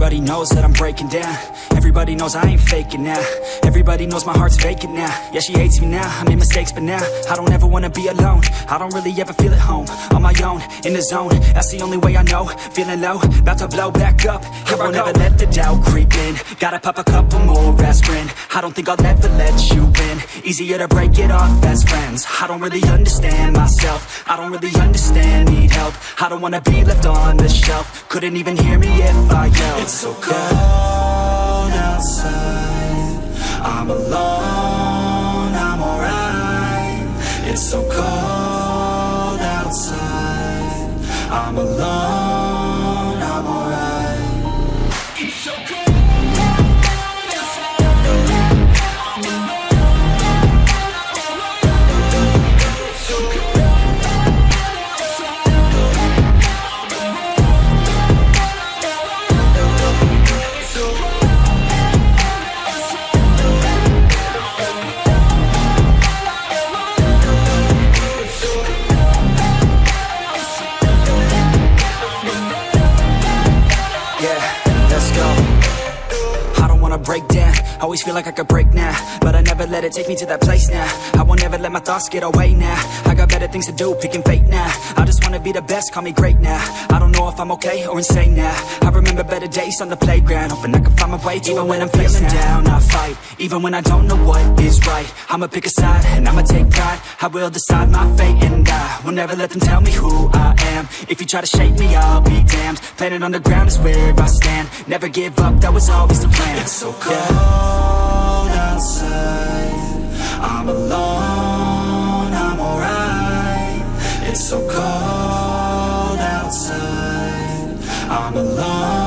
Everybody knows that I'm breaking down. Everybody knows I ain't faking now. Everybody knows my heart's vacant now. Yeah, she hates me now, I made mistakes, but now I don't ever wanna be alone. I don't really ever feel at home. On my own, in the zone, that's the only way I know. Feeling low, about to blow back up. Here I won't ever let the doubt creep in. Gotta pop a couple more aspirin. I don't think I'll ever let you in. Easier to break it off as friends. I don't really understand myself. I don't really understand, need help. I don't wanna be left on the shelf. Couldn't even hear me if I yelled. It's so cold outside, I'm alone, I'm alright. It's so cold outside, I'm alone, I'm alright. It's so cold. Break down, always feel like I could break now, but I never let it take me to that place now. I won't ever let my thoughts get away now. I got better things to do, picking fate now. I just wanna be the best, call me great now. I don't know if I'm okay or insane now. I remember better days on the playground, hoping I can find my way to even when I'm feeling down, I fight, even when I don't know what is right. I'ma pick a side, and I'ma take pride. I will decide my fate, and I will never let them tell me who I am. If you try to shape me, I'll be damned. Planet on the ground is where I stand. Never give up, that was always the plan. It's so cold outside, I'm alone, I'm alright. It's so cold outside, I'm alone.